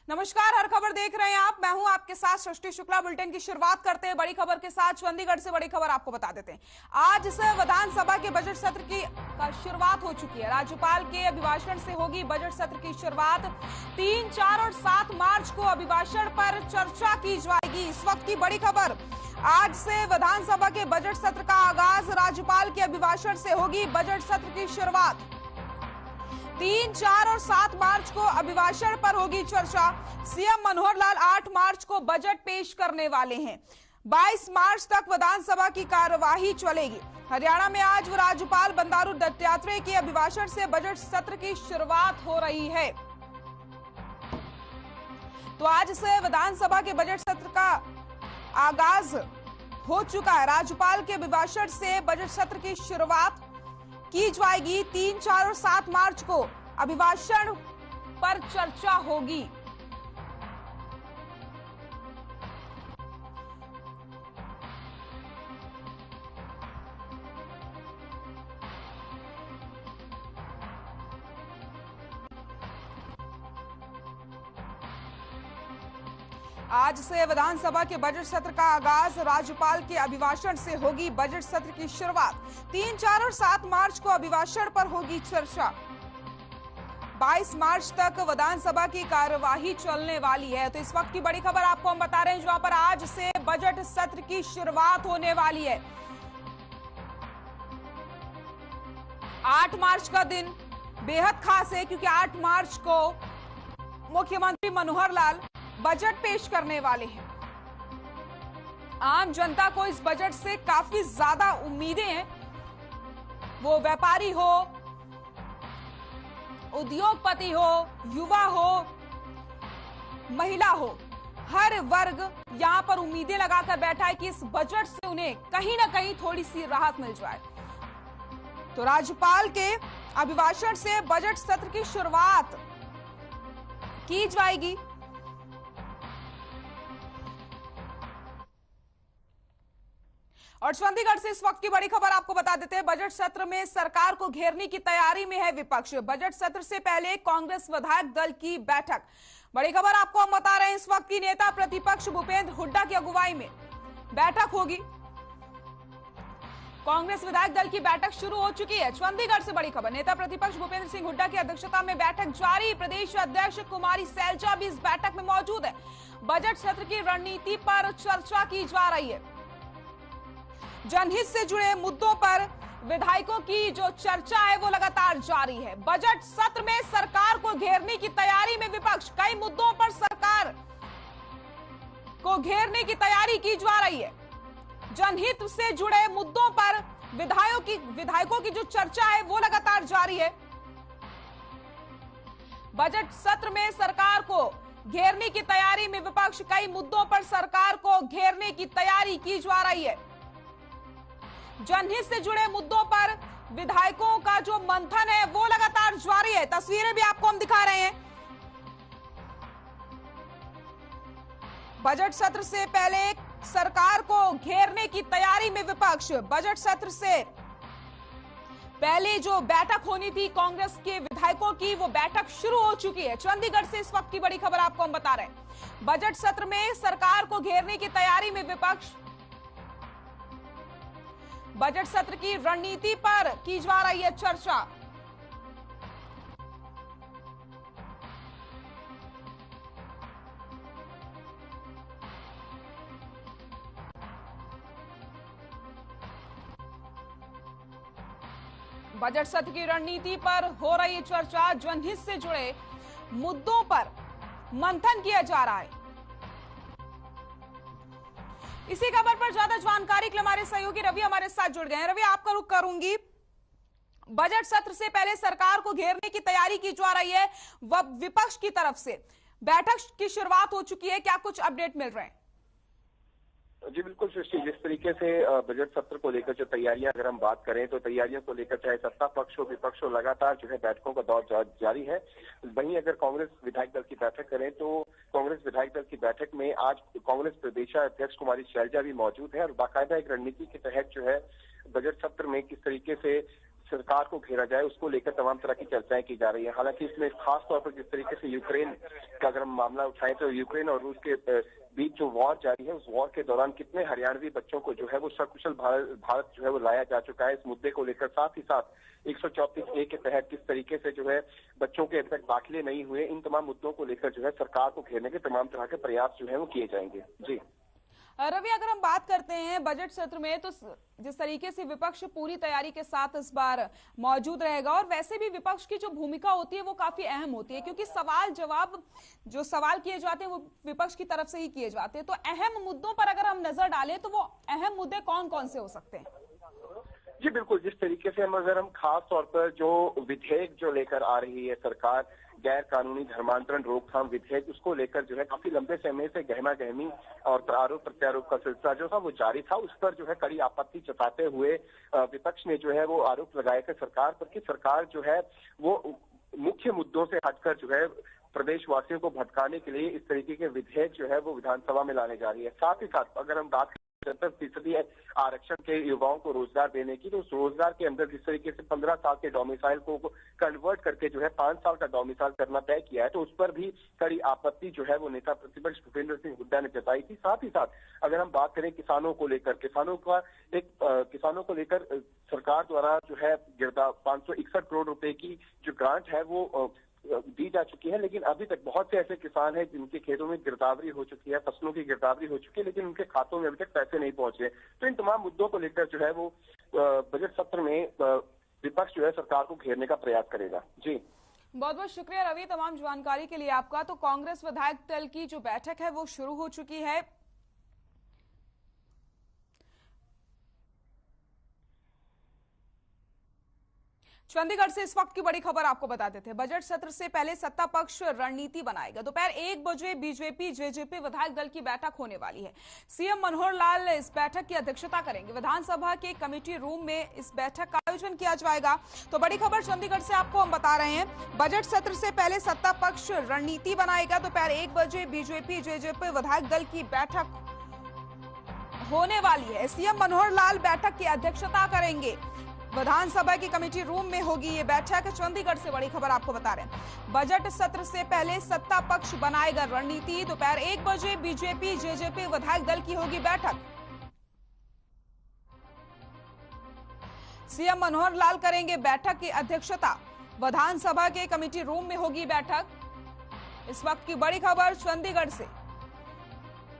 नमस्कार, हर खबर देख रहे हैं आप। मैं हूं आपके साथ सृष्टि शुक्ला। बुलेटिन की शुरुआत करते हैं बड़ी खबर के साथ। चंडीगढ़ से बड़ी खबर आपको बता देते हैं। आज से विधानसभा के बजट सत्र की शुरुआत हो चुकी है। राज्यपाल के अभिभाषण से होगी बजट सत्र की शुरुआत। 3, 4 और 7 मार्च को अभिभाषण पर चर्चा की जाएगी। इस वक्त की बड़ी खबर, आज से विधानसभा के बजट सत्र का आगाज। राज्यपाल के अभिभाषण से होगी बजट सत्र की शुरुआत। 3, 4 और 7 मार्च को अभिभाषण पर होगी चर्चा। सीएम मनोहर लाल 8 मार्च को बजट पेश करने वाले हैं। 22 मार्च तक विधानसभा की कार्यवाही चलेगी। हरियाणा में आज राज्यपाल बंडारू दत्तात्रेय के अभिभाषण से बजट सत्र की शुरुआत हो रही है। तो आज से विधानसभा के बजट सत्र का आगाज हो चुका है। राज्यपाल के अभिभाषण से बजट सत्र की शुरुआत की जाएगी। 3, 4 और 7 मार्च को अभिभाषण पर चर्चा होगी। आज से विधानसभा के बजट सत्र का आगाज। राज्यपाल के अभिभाषण से होगी बजट सत्र की शुरुआत। 3, 4 और 7 मार्च को अभिभाषण पर होगी चर्चा। 22 मार्च तक विधानसभा की कार्यवाही चलने वाली है। तो इस वक्त की बड़ी खबर आपको हम बता रहे हैं, जहां पर आज से बजट सत्र की शुरुआत होने वाली है। 8 मार्च का दिन बेहद खास है, क्योंकि 8 मार्च को मुख्यमंत्री मनोहर लाल बजट पेश करने वाले हैं। आम जनता को इस बजट से काफी ज्यादा उम्मीदें हैं। वो व्यापारी हो, उद्योगपति हो, युवा हो, महिला हो, हर वर्ग यहां पर उम्मीदें लगाकर बैठा है कि इस बजट से उन्हें कहीं ना कहीं थोड़ी सी राहत मिल जाए। तो राज्यपाल के अभिभाषण से बजट सत्र की शुरुआत की जाएगी। और चंडीगढ़ से इस वक्त की बड़ी खबर आपको बता देते हैं। बजट सत्र में सरकार को घेरने की तैयारी में है विपक्ष। बजट सत्र से पहले कांग्रेस विधायक दल की बैठक। बड़ी खबर आपको हम बता रहे हैं, इस वक्त की नेता प्रतिपक्ष भूपेंद्र हुड्डा की अगुवाई में बैठक होगी। कांग्रेस विधायक दल की बैठक शुरू हो चुकी है। चंडीगढ़ से बड़ी खबर, नेता प्रतिपक्ष भूपेंद्र सिंह हुड्डा की अध्यक्षता में बैठक जारी। प्रदेश अध्यक्ष कुमारी सैलजा भी इस बैठक में मौजूद है। बजट सत्र की रणनीति पर चर्चा की जा रही है। जनहित से जुड़े मुद्दों पर विधायकों की जो चर्चा है वो लगातार जारी है। बजट सत्र में सरकार को घेरने की तैयारी में विपक्ष। कई मुद्दों पर सरकार को घेरने की तैयारी की जा रही है। जनहित से जुड़े मुद्दों पर विधायकों की जो चर्चा है वो लगातार जारी है। बजट सत्र में सरकार को घेरने की तैयारी में विपक्ष। कई मुद्दों पर सरकार को घेरने की तैयारी की जा रही है। जनहित से जुड़े मुद्दों पर विधायकों का जो मंथन है वो लगातार जारी है। तस्वीरें भी आपको हम दिखा रहे हैं। बजट सत्र से पहले सरकार को घेरने की तैयारी में विपक्ष। बजट सत्र से पहले जो बैठक होनी थी कांग्रेस के विधायकों की, वो बैठक शुरू हो चुकी है। चंडीगढ़ से इस वक्त की बड़ी खबर आपको हम बता रहे हैं। बजट सत्र में सरकार को घेरने की तैयारी में विपक्ष। बजट सत्र की रणनीति पर की जा रही है चर्चा। बजट सत्र की रणनीति पर हो रही है चर्चा। जनहित से जुड़े मुद्दों पर मंथन किया जा रहा है। इसी खबर पर ज्यादा जानकारी के लिए हमारे सहयोगी रवि हमारे साथ जुड़ गए हैं। रवि, आपका रुख करूंगी। बजट सत्र से पहले सरकार को घेरने की तैयारी की जा रही है विपक्ष की तरफ से। बैठक की शुरुआत हो चुकी है, क्या कुछ अपडेट मिल रहे हैं? जी बिल्कुल सृष्टि, जिस तरीके से बजट सत्र को लेकर जो तैयारियां अगर हम बात करें तो तैयारियों को लेकर चाहे सत्ता पक्ष हो विपक्ष हो लगातार जो है बैठकों का दौर जारी है। वहीं अगर कांग्रेस विधायक दल की बैठक करें तो कांग्रेस विधायक दल की बैठक में आज कांग्रेस प्रदेशाध्यक्ष कुमारी सैलजा भी मौजूद है और बाकायदा एक रणनीति के तहत जो है बजट सत्र में किस तरीके से सरकार को घेरा जाए, उसको लेकर तमाम तरह की चर्चाएं की जा रही है। हालांकि इसमें खास तौर पर जिस तरीके से यूक्रेन का अगर हम मामला उठाएं तो यूक्रेन और रूस के बीच जो वॉर जारी है, उस वॉर के दौरान कितने हरियाणवी बच्चों को जो है वो सकुशल भारत जो है वो लाया जा चुका है। इस मुद्दे को लेकर साथ ही साथ 134A के तहत किस तरीके से जो है बच्चों के अब तक दाखिले नहीं हुए, इन तमाम मुद्दों को लेकर जो है सरकार को घेरने के तमाम तरह के प्रयास जो है वो किए जाएंगे। जी रवि, अगर हम बात करते हैं बजट सत्र में, तो जिस तरीके से विपक्ष पूरी तैयारी के साथ इस बार मौजूद रहेगा, और वैसे भी विपक्ष की जो भूमिका होती है वो काफी अहम होती है, क्योंकि सवाल जवाब जो सवाल किए जाते हैं वो विपक्ष की तरफ से ही किए जाते हैं। तो अहम मुद्दों पर अगर हम नजर डालें तो वो अहम मुद्दे कौन कौन से हो सकते हैं? जी बिल्कुल, जिस तरीके से हम खास तौर पर जो विधेयक जो लेकर आ रही है सरकार, गैर कानूनी धर्मांतरण रोकथाम विधेयक, उसको लेकर जो है काफी लंबे समय से गहमा गहमी और आरोप प्रत्यारोप का सिलसिला जो था वो जारी था। उस पर जो है कड़ी आपत्ति जताते हुए विपक्ष ने जो है वो आरोप लगाया कि सरकार पर कि सरकार जो है वो मुख्य मुद्दों से हटकर जो है प्रदेशवासियों को भटकाने के लिए इस तरीके के विधेयक जो है वो विधानसभा में लाने जा रही है। साथ ही साथ अगर हम बात 70% आरक्षण के युवाओं को रोजगार देने की, तो उस रोजगार के अंदर जिस तरीके से 15 साल के डोमिसाइल को कन्वर्ट करके जो है 5 साल का डोमिसाइल करना तय किया है, तो उस पर भी कड़ी आपत्ति जो है वो नेता प्रतिपक्ष भूपेंद्र सिंह हुड्डा ने जताई थी। साथ ही साथ अगर हम बात करें किसानों को लेकर, किसानों को लेकर सरकार द्वारा जो है 561 करोड़ रुपए की जो ग्रांट है वो दी जा चुकी है, लेकिन अभी तक बहुत से ऐसे किसान हैं जिनके खेतों में गिरदावरी हो चुकी है, फसलों की गिरदावरी हो चुकी है, लेकिन उनके खातों में अभी तक पैसे नहीं पहुंचे। तो इन तमाम मुद्दों को लेकर जो है वो बजट सत्र में विपक्ष जो है सरकार को घेरने का प्रयास करेगा। जी बहुत बहुत शुक्रिया रवि, तमाम जानकारी के लिए आपका। तो कांग्रेस विधायक दल की जो बैठक है वो शुरू हो चुकी है। चंडीगढ़ से इस वक्त की बड़ी खबर आपको बता देते हैं। बजट सत्र से पहले सत्ता पक्ष रणनीति बनाएगा। दोपहर 1 बजे बीजेपी जेजेपी विधायक दल की बैठक होने वाली है। सीएम मनोहर लाल इस बैठक की अध्यक्षता करेंगे। विधानसभा के कमेटी रूम में इस बैठक का आयोजन किया जाएगा। तो बड़ी खबर चंडीगढ़ से आपको हम बता रहे हैं, बजट सत्र से पहले सत्ता पक्ष रणनीति बनाएगा। दोपहर 1 बजे बीजेपी जेजेपी विधायक दल की बैठक होने वाली है। सीएम मनोहर लाल बैठक की अध्यक्षता करेंगे। विधानसभा की कमेटी रूम में होगी ये बैठक। चंडीगढ़ से बड़ी खबर आपको बता रहे हैं, बजट सत्र से पहले सत्ता पक्ष बनाएगा रणनीति। दोपहर 1 बजे बीजेपी जेजेपी विधायक दल की होगी बैठक। सीएम मनोहर लाल करेंगे बैठक की अध्यक्षता। विधानसभा के कमेटी रूम में होगी बैठक। इस वक्त की बड़ी खबर चंडीगढ़ से,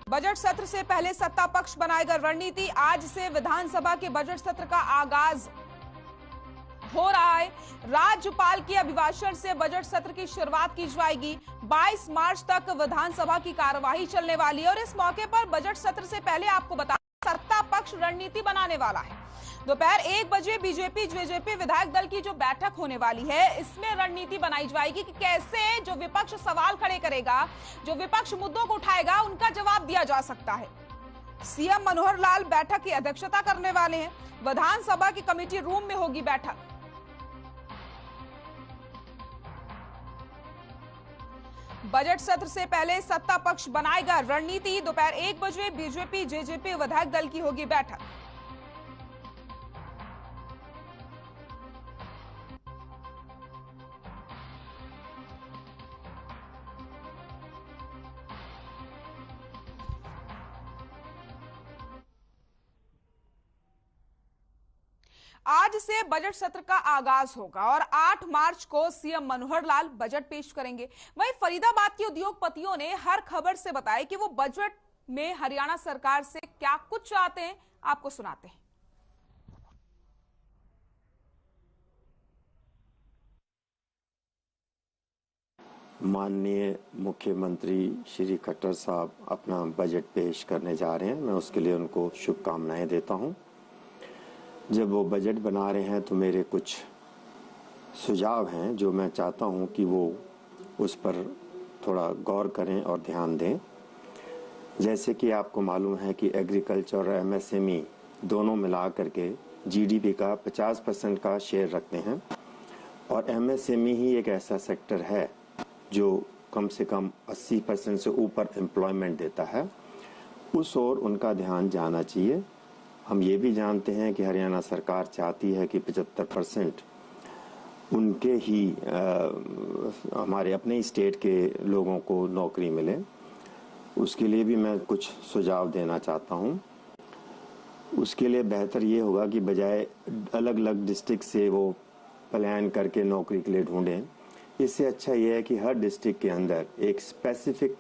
बजट सत्र से पहले सत्ता पक्ष बनाएगा रणनीति। आज से विधानसभा के बजट सत्र का आगाज हो रहा है। राज्यपाल के अभिभाषण से बजट सत्र की शुरुआत की जाएगी। 22 मार्च तक विधानसभा की कार्यवाही चलने वाली है और इस मौके पर बजट सत्र से पहले आपको बता सत्ता पक्ष रणनीति बनाने वाला है। दोपहर 1 बजे बीजेपी जेजेपी विधायक दल की जो बैठक होने वाली है, इसमें रणनीति बनाई जाएगी कि कैसे जो विपक्ष सवाल खड़े करेगा, जो विपक्ष मुद्दों को उठाएगा, उनका जवाब दिया जा सकता है। सीएम मनोहर लाल बैठक की अध्यक्षता करने वाले हैं। विधानसभा की कमेटी रूम में होगी बैठक। बजट सत्र से पहले सत्ता पक्ष बनाएगा रणनीति। दोपहर 1 बजे बीजेपी जेजेपी विधायक दल की होगी बैठक। आज से बजट सत्र का आगाज होगा और 8 मार्च को सीएम मनोहर लाल बजट पेश करेंगे। वहीं फरीदाबाद के उद्योगपतियों ने हर खबर से बताया कि वो बजट में हरियाणा सरकार से क्या कुछ चाहते हैं, आपको सुनाते हैं। माननीय मुख्यमंत्री श्री खट्टर साहब अपना बजट पेश करने जा रहे हैं। मैं उसके लिए उनको शुभकामनाएं देता हूं। जब वो बजट बना रहे हैं तो मेरे कुछ सुझाव हैं जो मैं चाहता हूं कि वो उस पर थोड़ा गौर करें और ध्यान दें। जैसे कि आपको मालूम है कि एग्रीकल्चर और एमएसएमई दोनों मिला करके जीडीपी का 50% का शेयर रखते हैं और एमएसएमई ही एक ऐसा सेक्टर है जो कम से कम 80% से ऊपर एम्प्लॉयमेंट देता है। उस ओर उनका ध्यान जाना चाहिए। हम ये भी जानते हैं कि हरियाणा सरकार चाहती है कि 75% उनके ही हमारे अपने ही स्टेट के लोगों को नौकरी मिले। उसके लिए भी मैं कुछ सुझाव देना चाहता हूँ। उसके लिए बेहतर ये होगा कि बजाय अलग अलग डिस्ट्रिक्ट से वो प्लान करके नौकरी के लिए ढूंढें, इससे अच्छा ये है कि हर डिस्ट्रिक्ट के अंदर एक स्पेसिफिक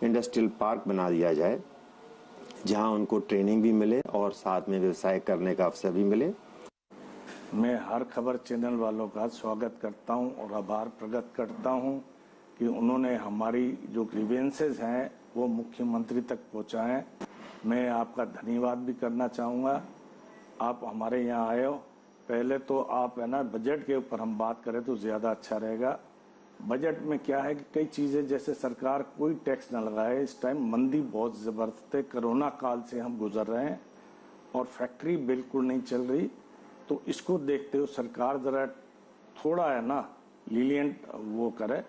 इंडस्ट्रियल पार्क बना दिया जाए, जहां उनको ट्रेनिंग भी मिले और साथ में व्यवसाय करने का अवसर भी मिले। मैं हर खबर चैनल वालों का स्वागत करता हूं और आभार प्रकट करता हूं कि उन्होंने हमारी जो ग्रीवेंसेस हैं वो मुख्यमंत्री तक पहुंचाएं। मैं आपका धन्यवाद भी करना चाहूँगा। आप हमारे यहाँ आए हो। पहले तो आप है ना बजट के ऊपर हम बात करें तो ज़्यादा अच्छा रहेगा। बजट में क्या है कि कई चीज़ें जैसे सरकार कोई टैक्स न लगाए। इस टाइम मंदी बहुत ज़बरदस्त है, कोरोना काल से हम गुजर रहे हैं और फैक्ट्री बिल्कुल नहीं चल रही। तो इसको देखते हुए सरकार ज़रा थोड़ा है ना लीलियंट वो करे।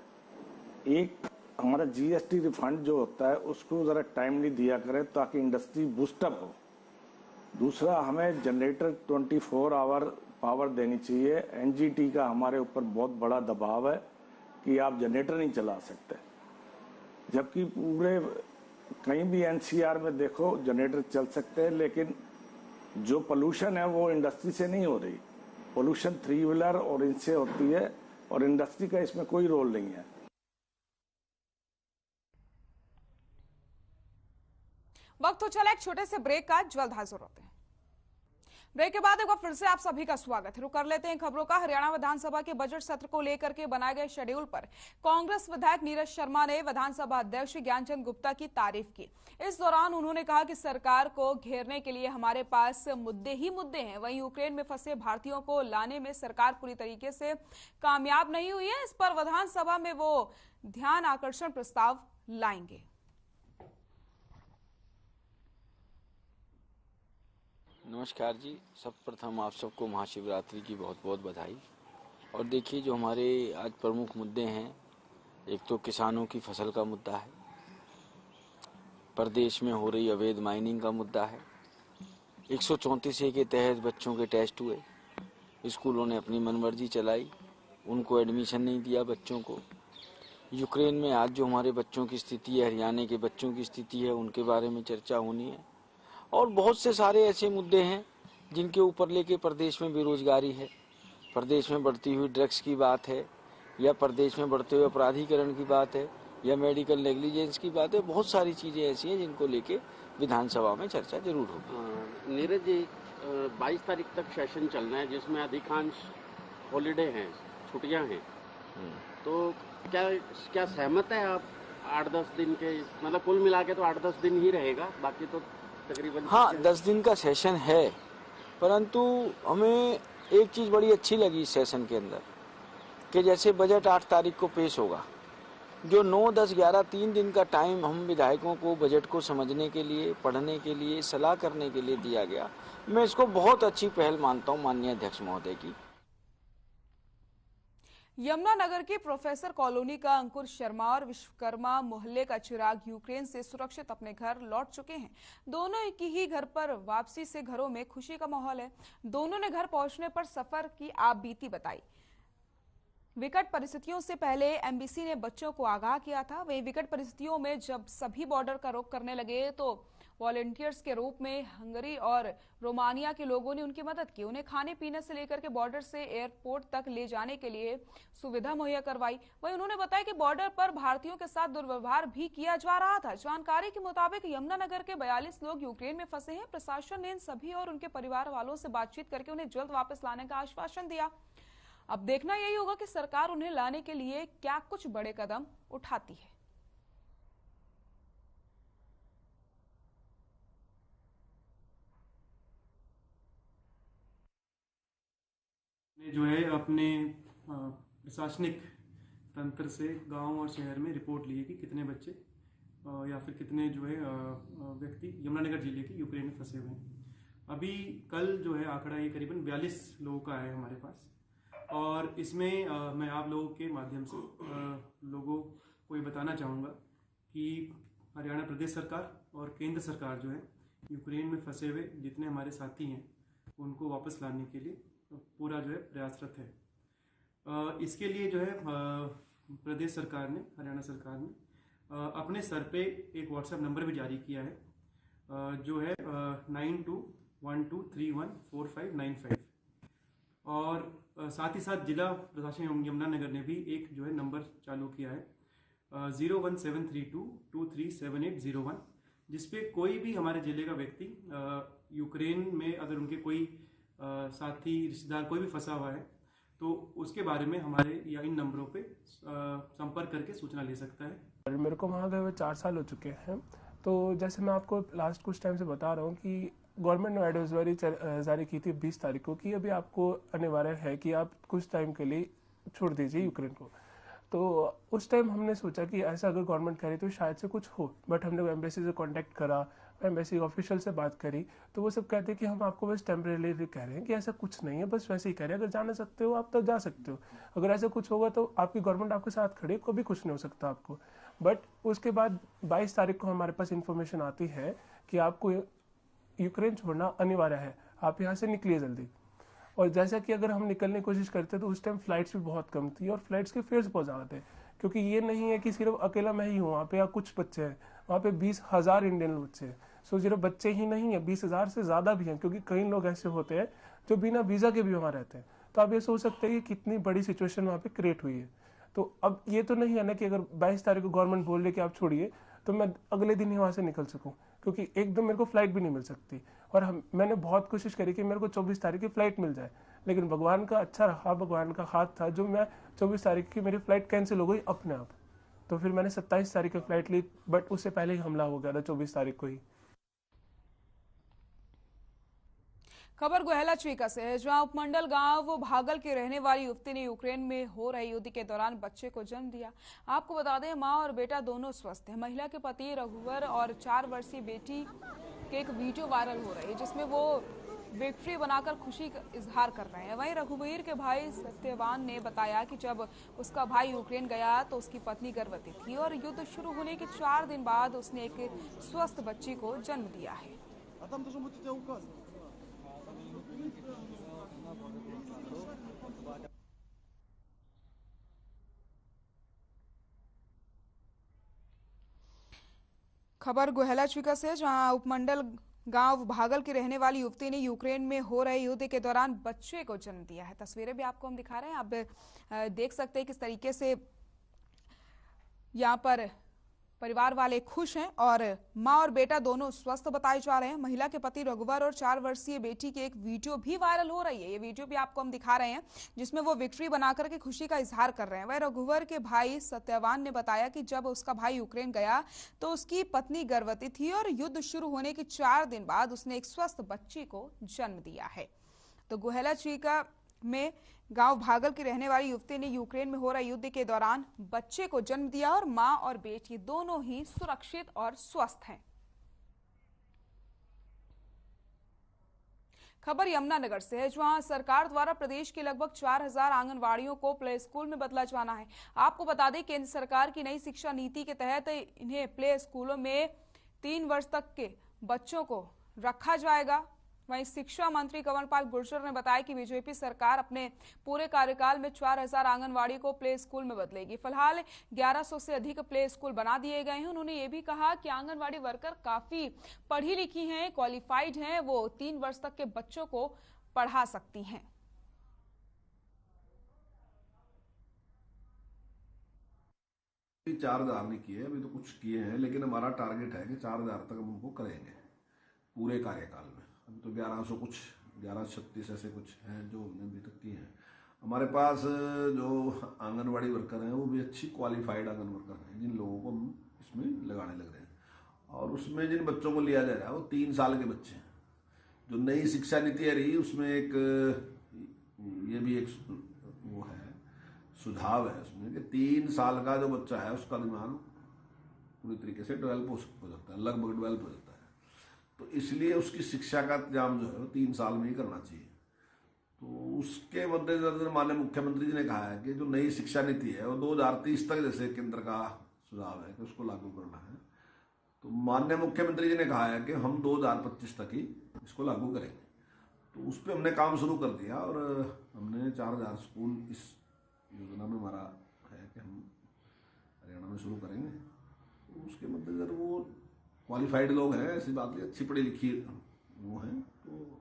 एक हमारा जीएसटी रिफंड जो होता है उसको ज़रा टाइमली दिया करे ताकि इंडस्ट्री बूस्टअप हो। दूसरा, हमें जनरेटर 24 आवर पावर देनी चाहिए। एनजीटी का हमारे ऊपर बहुत बड़ा दबाव है कि आप जनरेटर नहीं चला सकते, जबकि पूरे कहीं भी एनसीआर में देखो जनरेटर चल सकते हैं, लेकिन जो पोल्यूशन है वो इंडस्ट्री से नहीं हो रही। पोल्यूशन 3 व्हीलर और इनसे होती है और इंडस्ट्री का इसमें कोई रोल नहीं है। वक्त हो चला एक छोटे से ब्रेक का, जल्द हाजिर होते हैं। ब्रेक के बाद एक बार फिर से आप सभी का स्वागत है। रुक कर लेते हैं खबरों का। हरियाणा विधानसभा के बजट सत्र को लेकर के बनाए गए शेड्यूल पर कांग्रेस विधायक नीरज शर्मा ने विधानसभा अध्यक्ष ज्ञानचंद गुप्ता की तारीफ की। इस दौरान उन्होंने कहा कि सरकार को घेरने के लिए हमारे पास मुद्दे ही मुद्दे हैं। वहीं यूक्रेन में फंसे भारतीयों को लाने में सरकार पूरी तरीके से कामयाब नहीं हुई है। इस पर विधानसभा में वो ध्यान आकर्षण प्रस्ताव लाएंगे। नमस्कार जी, सर्वप्रथम आप सबको महाशिवरात्रि की बहुत बहुत बधाई। और देखिए, जो हमारे आज प्रमुख मुद्दे हैं, एक तो किसानों की फसल का मुद्दा है, प्रदेश में हो रही अवैध माइनिंग का मुद्दा है, 134A के तहत बच्चों के टेस्ट हुए, स्कूलों ने अपनी मनमर्जी चलाई, उनको एडमिशन नहीं दिया बच्चों को। यूक्रेन में आज जो हमारे बच्चों की स्थिति है, हरियाणा के बच्चों की स्थिति है, उनके बारे में चर्चा होनी है। और बहुत से सारे ऐसे मुद्दे हैं जिनके ऊपर लेके प्रदेश में बेरोजगारी है, प्रदेश में बढ़ती हुई ड्रग्स की बात है, या प्रदेश में बढ़ते हुए अपराधीकरण की बात है, या मेडिकल नेग्लिजेंस की बात है। बहुत सारी चीज़ें ऐसी हैं जिनको लेके विधानसभा में चर्चा जरूर होगी। नीरज जी, 22 तारीख तक सेशन चलना है जिसमें अधिकांश हॉलीडे हैं, छुट्टियां हैं। तो क्या सहमत है आप 8-10 दिन के, मतलब कुल मिला के तो 8-10 दिन ही रहेगा, बाकी तो तकरीबन? हाँ, 10 दिन का सेशन है, परंतु हमें एक चीज़ बड़ी अच्छी लगी इस सेशन के अंदर कि जैसे बजट 8 तारीख को पेश होगा, जो 9, 10, 11 3 दिन का टाइम हम विधायकों को बजट को समझने के लिए, पढ़ने के लिए, सलाह करने के लिए दिया गया, मैं इसको बहुत अच्छी पहल मानता हूँ माननीय अध्यक्ष महोदय की। यमुनानगर की प्रोफेसर कॉलोनी का अंकुर शर्मा और विश्वकर्मा मोहल्ले का चिराग यूक्रेन से सुरक्षित अपने घर लौट चुके हैं। दोनों की ही घर पर वापसी से घरों में खुशी का माहौल है। दोनों ने घर पहुंचने पर सफर की आप बीती बताई। विकट परिस्थितियों से पहले एमबीसी ने बच्चों को आगाह किया था। वहीं विकट परिस्थितियों में जब सभी बॉर्डर का रुख करने लगे तो वॉलंटियर्स के रूप में हंगरी और रोमानिया के लोगों ने उनकी मदद की। उन्हें खाने पीने से लेकर के बॉर्डर से एयरपोर्ट तक ले जाने के लिए सुविधा मुहैया करवाई। वहीं उन्होंने बताया कि बॉर्डर पर भारतीयों के साथ दुर्व्यवहार भी किया जा रहा था। जानकारी के मुताबिक यमुनानगर के 42 लोग यूक्रेन में फंसे हैं। प्रशासन ने इन सभी और उनके परिवार वालों से बातचीत करके उन्हें जल्द वापस लाने का आश्वासन दिया। अब देखना यही होगा कि सरकार उन्हें लाने के लिए क्या कुछ बड़े कदम उठाती है। जो है अपने प्रशासनिक तंत्र से गांव और शहर में रिपोर्ट ली है कि कितने बच्चे या फिर कितने जो है व्यक्ति यमुनानगर जिले के यूक्रेन में फंसे हुए हैं। अभी कल जो है आंकड़ा ये करीबन 42 लोगों का है हमारे पास, और इसमें मैं आप लोगों के माध्यम से लोगों को ये बताना चाहूँगा कि हरियाणा प्रदेश सरकार और केंद्र सरकार जो है यूक्रेन में फंसे हुए जितने हमारे साथी हैं उनको वापस लाने के लिए पूरा जो है प्रयासरत है। इसके लिए जो है प्रदेश सरकार ने, हरियाणा सरकार ने अपने स्तर पे एक व्हाट्सएप नंबर भी जारी किया है जो है 9212314595 और साथ ही साथ जिला प्रशासन यमुनानगर ने भी एक जो है नंबर चालू किया है 01732237801 जिसपे कोई भी हमारे जिले का व्यक्ति यूक्रेन में अगर उनके कोई साथी रिश्तेदार कोई भी फंसा हुआ है तो उसके बारे में हमारे या इन नंबरों पे संपर्क करके सूचना ले सकता है। मेरे को वहाँ गए हुए 4 साल हो चुके हैं। तो जैसे मैं आपको लास्ट कुछ टाइम से बता रहा हूँ कि गवर्नमेंट ने एडवाइजरी जारी की थी 20 तारीख को कि अभी आपको अनिवार्य है कि आप कुछ टाइम के लिए छोड़ दीजिए यूक्रेन को। तो उस टाइम हमने सोचा कि ऐसा अगर गवर्नमेंट करे तो शायद से कुछ हो, बट हमने एम्बेसी से कांटेक्ट करा, एम्बेसी ऑफिशियल से बात करी तो वो सब कहते हैं कि हम आपको बस टेम्परेरी कह रहे हैं कि ऐसा कुछ नहीं है, बस वैसे ही कह रहे हैं, अगर जाना सकते हो आप तो जा सकते हो, अगर ऐसा कुछ होगा तो आपकी गवर्नमेंट आपके साथ खड़ी है, कभी कुछ नहीं हो सकता आपको। बट उसके बाद 22 तारीख को हमारे पास इंफॉर्मेशन आती है कि आपको यूक्रेन छोड़ना अनिवार्य है, आप यहाँ से निकलिए जल्दी। और जैसा कि अगर हम निकलने की कोशिश करते तो उस टाइम फ्लाइट्स भी बहुत कम थी और फ्लाइट्स के फेयर्स बहुत ज़्यादा थे, क्योंकि ये नहीं है कि सिर्फ अकेला मैं ही हूँ वहाँ पे या कुछ बच्चे हैं, वहाँ पे 20,000 इंडियन बच्चे हैं। सो सिर्फ बच्चे ही नहीं है, 20,000 से ज़्यादा भी हैं, क्योंकि कई लोग ऐसे होते हैं जो बिना वीज़ा के भी वहाँ रहते हैं। तो आप ये सोच सकते हैं कि कितनी बड़ी सिचुएशन वहाँ पे क्रिएट हुई है। तो अब ये तो नहीं है ना कि अगर 22 तारीख को गवर्नमेंट बोल रही कि आप छोड़िए तो मैं अगले दिन ही वहाँ से निकल सकूँ, क्योंकि एकदम मेरे को फ्लाइट भी नहीं मिल सकती। और मैंने बहुत कोशिश करी कि मेरे को 24 तारीख की फ्लाइट मिल जाए, लेकिन भगवान का अच्छा रहा, भगवान का हाथ था जो मैं 24 तारीख की मेरी फ्लाइट कैंसिल हो गई अपने आप। तो फिर मैंने 27 तारीख की फ्लाइट ली, बट उससे पहले ही हमला हो गया था 24 तारीख को ही। खबर गोहला चीका से है, जहां उपमंडल गांव भागल की रहने वाली युवती ने यूक्रेन में हो रही युद्ध के दौरान बच्चे को जन्म दिया। आपको बता दें मां और बेटा दोनों स्वस्थ हैं। महिला के पति रघुवर और 4 वर्षीय बेटी के एक वीडियो वायरल हो रही है जिसमें वो विक्ट्री बनाकर खुशी का इजहार कर रहे हैं। वहीं रघुवीर के भाई सत्यवान ने बताया कि जब उसका भाई यूक्रेन गया तो उसकी पत्नी गर्भवती थी और युद्ध शुरू होने के 4 दिन बाद उसने एक स्वस्थ बच्ची को जन्म दिया है। खबर गोहला चीका से, जहां उपमंडल गांव भागल की रहने वाली युवती ने यूक्रेन में हो रहे युद्ध के दौरान बच्चे को जन्म दिया है। तस्वीरें भी आपको हम दिखा रहे हैं, आप देख सकते हैं किस तरीके से यहाँ पर परिवार वाले खुश हैं और मां और बेटा दोनों स्वस्थ बताए जा रहे हैं। महिला के पति रघुवर और 4 वर्षीय बेटी की एक वीडियो भी वायरल हो रही है। ये वीडियो भी आपको हम दिखा रहे हैं जिसमें वो विक्ट्री बनाकर के खुशी का इजहार कर रहे हैं। वह रघुवर के भाई सत्यवान ने बताया कि जब उसका भाई यूक्रेन गया तो उसकी पत्नी गर्भवती थी और युद्ध शुरू होने के 4 दिन बाद उसने एक स्वस्थ बच्ची को जन्म दिया है। तो गोहला चीका में गांव भागल की रहने वाली युवती ने यूक्रेन में हो रहे युद्ध के दौरान बच्चे को जन्म दिया और मां और बेटी दोनों ही सुरक्षित और स्वस्थ हैं। खबर यमुनानगर से है, जहां सरकार द्वारा प्रदेश के लगभग 4,000 आंगनवाड़ियों को प्ले स्कूल में बदला जाना है। आपको बता दें केंद्र सरकार की नई शिक्षा नीति के तहत इन्हें प्ले स्कूलों में 3 वर्ष तक के बच्चों को रखा जाएगा। वहीं शिक्षा मंत्री कंवरपाल गुर्जर ने बताया कि बीजेपी सरकार अपने पूरे कार्यकाल में 4,000 आंगनवाड़ी को प्ले स्कूल में बदलेगी। फिलहाल 1100 से अधिक प्ले स्कूल बना दिए गए हैं। उन्होंने ये भी कहा कि आंगनवाड़ी वर्कर काफी पढ़ी लिखी हैं, क्वालिफाइड हैं, वो 3 वर्ष तक के बच्चों को पढ़ा सकती हैं। 4,000 नहीं किए, अभी तो कुछ किए हैं, लेकिन हमारा टारगेट है कि 4,000 तक हम उनको करेंगे पूरे कार्यकाल में। अभी तो 1100 कुछ 1136 ऐसे कुछ हैं जो हमने अभी तक किए हैं। हमारे पास जो आंगनवाड़ी वर्कर हैं वो भी अच्छी क्वालिफाइड आंगन वर्कर हैं, जिन लोगों को हम इसमें लगाने लग रहे हैं। और उसमें जिन बच्चों को लिया जा रहा है वो 3 साल के बच्चे हैं। जो नई शिक्षा नीति आ रही उसमें एक ये भी एक वो है सुझाव है उसमें कि 3 साल का जो बच्चा है उसका दिमाग पूरी तरीके से डेवलप हो जाता है, लगभग डेवलप हो जाता है। तो इसलिए उसकी शिक्षा का इंतजाम जो है वो 3 साल में ही करना चाहिए। तो उसके मद्देनजर माननीय मुख्यमंत्री जी ने कहा है कि जो नई शिक्षा नीति है वो 2030 तक जैसे केंद्र का सुझाव है कि उसको लागू करना है। तो माननीय मुख्यमंत्री जी ने कहा है कि हम 2025 तक ही इसको लागू करेंगे, तो उस पर हमने काम शुरू कर दिया और हमने 4000 स्कूल इस योजना में हमारा है कि हम हरियाणा में शुरू करेंगे। तो उसके मद्देनजर वो क्वालिफाइड लोग हैं, ऐसी बात नहीं, अच्छी पढ़ी लिखी वो हैं। तो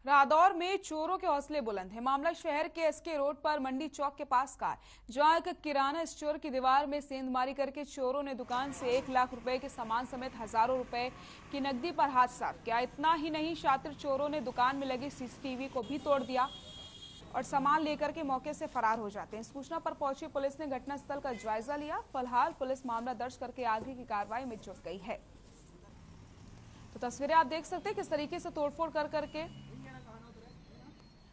रादौर में चोरों के हौसले बुलंद है। मामला शहर के एसके रोड पर मंडी चौक के पास का है, जहां एक किराना स्टोर की दीवार में सेंधमारी करके चोरों ने दुकान से 1 लाख रुपए के सामान समेत हजारों रुपए की नकदी पर हाथ साफ किया। इतना ही नहीं, शातिर चोरों ने दुकान में लगी सीसीटीवी को भी तोड़ दिया और सामान लेकर के मौके से फरार हो जाते हैं। सूचना पर पहुंची पुलिस ने घटनास्थल का जायजा लिया। फिलहाल पुलिस मामला दर्ज करके आगे की कार्रवाई में जुट गई है। तो तस्वीरें आप देख सकते हैं किस तरीके से तोड़फोड़ कर करके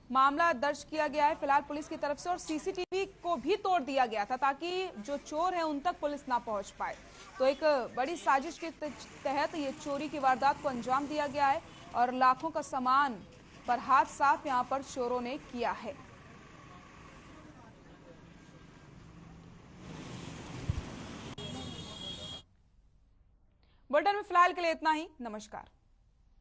मामला दर्ज किया गया है फिलहाल पुलिस की तरफ से, और सीसीटीवी को भी तोड़ दिया गया था ताकि जो चोर है उन तक पुलिस ना पहुंच पाए। तो एक बड़ी साजिश के तहत ये चोरी की वारदात को अंजाम दिया गया है और लाखों का सामान पर हाथ साफ यहां पर चोरों ने किया है। बुलेटिन में फिलहाल के लिए इतना ही। नमस्कार।